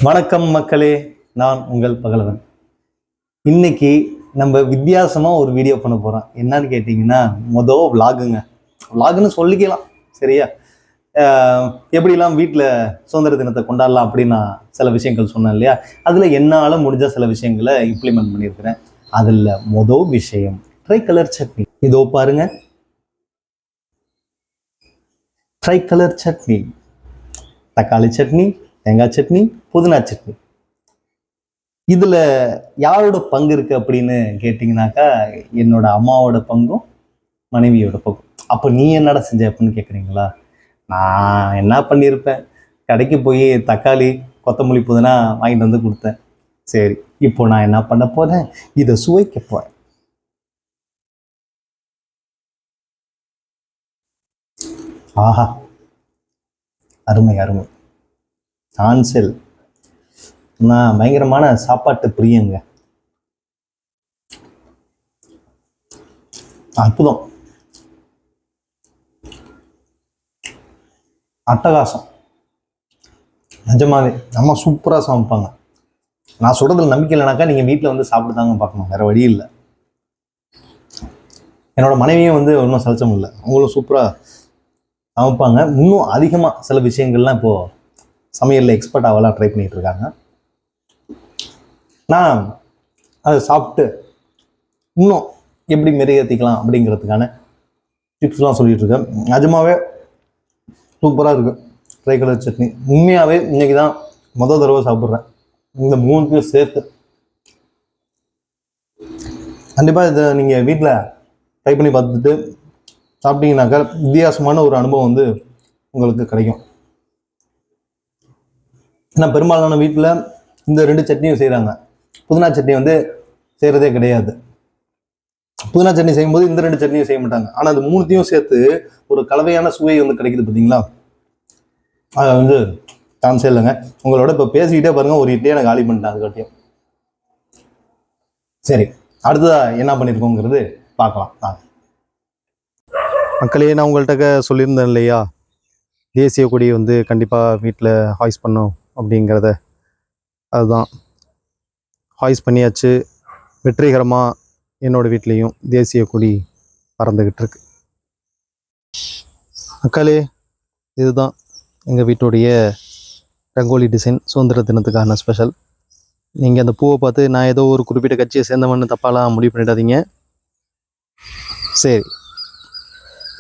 வணக்கம் மக்களே, நான் உங்கள் பகலவன். இன்னைக்கு நம்ம வித்தியாசமா ஒரு வீடியோ பண்ண போறோம். என்னன்னு கேட்டிங்கன்னா, விலாகுன்னு சொல்லிக்கலாம். சரியா? எப்படிலாம் வீட்டில் சுதந்திர தினத்தை கொண்டாடலாம் அப்படின்னு நான் சில விஷயங்கள் சொன்னேன் இல்லையா? அதில் என்னால் முடிஞ்ச சில விஷயங்களை இம்ப்ளிமெண்ட் பண்ணியிருக்கிறேன். அதில் விஷயம் ட்ரை கலர் சட்னி. இதோ பாருங்க, ட்ரை கலர் சட்னி. தக்காளி சட்னி, தேங்காய் சட்னி, புதினா சட்னி. இதுல யாரோட பங்கு இருக்கு அப்படின்னு கேட்டீங்கன்னாக்கா, என்னோட அம்மாவோட பங்கும் மனைவியோட பங்கும். அப்போ நீ என்னடா செஞ்ச அப்படின்னு கேட்குறீங்களா? நான் என்ன பண்ணியிருப்பேன், கடைக்கு போய் தக்காளி, கொத்தமல்லி, புதினா வாங்கிட்டு வந்து கொடுத்தேன். சரி, இப்போ நான் என்ன பண்ண போறேன், இதை சுவைக்க போறேன். ஆஹா, அருமை அருமை. சான்செல். நான் பயங்கரமான சாப்பாட்டு பிரியங்க. அற்புதம், அட்டகாசம். நிஜமாவே அம்மா சூப்பராக சமைப்பாங்க. நான் சொல்றதுல நம்பிக்கை இல்லைனாக்கா நீங்கள் வீட்டில் வந்து சாப்பிட்டு பார்க்கணும், வேற வழி இல்லை. என்னோட மனைவியும் வந்து ஒன்றும் சலிச்சம் இல்லை, அவங்களும் சூப்பராக சமைப்பாங்க. இன்னும் அதிகமாக சில விஷயங்கள்லாம் இப்போது சமையலில் எக்ஸ்பர்ட் ஆகலாம் ட்ரை பண்ணிட்டு இருக்காங்க. நான் அதை சாப்பிட்டு இன்னும் எப்படி மெருகேற்றிக்கலாம் அப்படிங்கிறதுக்கான டிப்ஸ்லாம் சொல்லிட்டு இருக்கேன். நிஜமாவே சூப்பராக இருக்கு ட்ரை கலர் சட்னி. உண்மையாகவே இன்னைக்கு தான் முதல் தடவை சாப்பிட்றேன் இந்த மூணுத்தையும் சேர்த்து. கண்டிப்பாக இதை நீங்கள் வீட்டில் ட்ரை பண்ணி பார்த்துட்டு சாப்பிட்டீங்கன்னாக்கா வித்தியாசமான ஒரு அனுபவம் வந்து உங்களுக்கு கிடைக்கும். ஏன்னா பெரும்பாலான வீட்டில் இந்த ரெண்டு சட்னியும் செய்கிறாங்க. புதினா சட்னி வந்து செய்கிறதே கிடையாது. புதினா சட்னி செய்யும்போது இந்த ரெண்டு சட்னியும் செய்ய மாட்டாங்க. ஆனால் அது மூணுத்தையும் சேர்த்து ஒரு கலவையான சுவை வந்து கிடைக்குது பார்த்தீங்களா? அதை வந்து சான்ஸே இல்லைங்க. உங்களோட இப்போ பேசிக்கிட்டே பாருங்க, ஒரு இட்லியே எனக்கு காலி பண்ணிட்டேன் அதுக்காட்டியும். சரி, அடுத்ததா என்ன பண்ணியிருக்கோங்கிறது பார்க்கலாம். மக்களே, நான் உங்கள்கிட்ட சொல்லியிருந்தேன் இல்லையா, தேசிய கொடி வந்து கண்டிப்பாக வீட்டில் ஹாய்ஸ் பண்ணும் அப்படிங்கிறத. அதுதான் ஹாய்ஸ் பண்ணியாச்சு. வெற்றிகரமாக என்னோடய வீட்லேயும் தேசிய கொடி பறந்துக்கிட்டு இருக்கு. மக்களே, இதுதான் எங்கள் வீட்டுடைய ரங்கோலி டிசைன், சுதந்திர தினத்துக்கான ஸ்பெஷல். நீங்கள் அந்த பூவை பார்த்து நான் ஏதோ ஒரு குறிப்பிட்ட கட்சியை சேர்ந்தவன்னு தப்பாலாம் முடிவு பண்ணிடாதீங்க. சரி,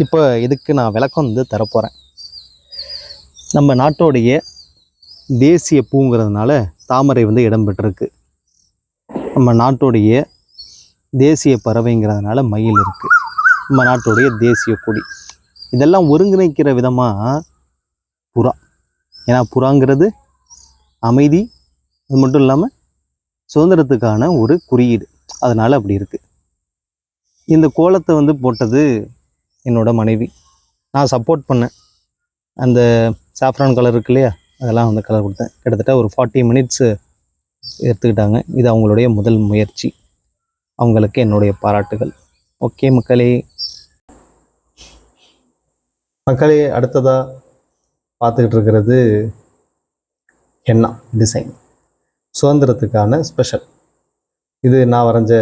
இப்போ இதுக்கு நான் விளக்கம் வந்து தரப்போகிறேன். நம்ம நாட்டோடைய தேசிய பூங்கிறதுனால தாமரை வந்து இடம்பெற்றிருக்கு. நம்ம நாட்டுடைய தேசிய பறவைங்கிறதுனால மயில் இருக்குது. நம்ம நாட்டுடைய தேசிய கொடி. இதெல்லாம் ஒருங்கிணைக்கிற விதமாக புறா. ஏன்னா புறாங்கிறது அமைதி, அது மட்டும் இல்லாமல் சுதந்திரத்துக்கான ஒரு குறியீடு. அதனால் அப்படி இருக்குது. இந்த கோலத்தை வந்து போட்டது என்னோட மனைவி. நான் சப்போர்ட் பண்ணேன். அந்த சாஃப்ரான் கலர் இருக்கு இல்லையா, அதெல்லாம் வந்து கலர் கொடுத்தேன். கிட்டத்தட்ட ஒரு 40 மினிட்ஸு எடுத்துக்கிட்டாங்க. இது அவங்களுடைய முதல் முயற்சி. அவங்களுக்கு என்னுடைய பாராட்டுகள். ஓகே மக்களே. அடுத்ததாக பார்த்துக்கிட்டு இருக்கிறது ஹென்னா டிசைன், சுதந்திரத்துக்கான ஸ்பெஷல். இது நான் வரைஞ்ச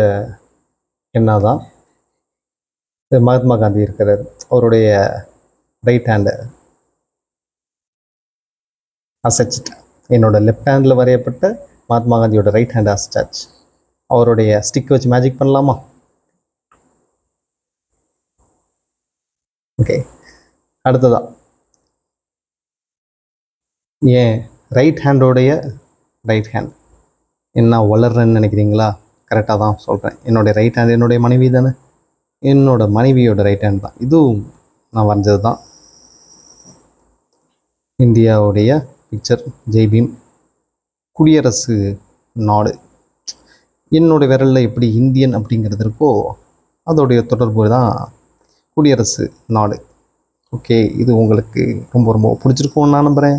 ஹென்னா தான். இது மகாத்மா காந்தி இருக்கிறார், அவருடைய ரைட் ஹேண்டை அசைச்சிட்டேன். என்னோட லெஃப்ட் ஹேண்டில் வரையப்பட்ட மகாத்மா காந்தியோட ரைட் ஹேண்ட் அசைச்சாச்சு. அவருடைய ஸ்டிக் வச்சு மேஜிக் பண்ணலாமா? ஓகே, அடுத்ததா ஏன் ரைட் ஹேண்டோடைய ரைட் ஹேண்ட் என்ன வளர்றேன்னு நினைக்கிறீங்களா? கரெக்டாக தான் சொல்கிறேன். என்னுடைய ரைட் ஹேண்ட் என்னுடைய மனைவி தானே, என்னோட மனைவியோட ரைட் ஹேண்ட் தான். இதுவும் நான் வரைஞ்சது தான். இந்தியாவுடைய பிக்சர், ஜெய்பீம், குடியரசு நாடு. என்னுடைய விரலில் எப்படி இந்தியன் அப்படிங்கிறது இருக்கோ அதோடைய தொடர்பு தான் குடியரசு நாடு. ஓகே, இது உங்களுக்கு ரொம்ப ரொம்ப பிடிச்சிருக்கும்னு நான் நம்புகிறேன்.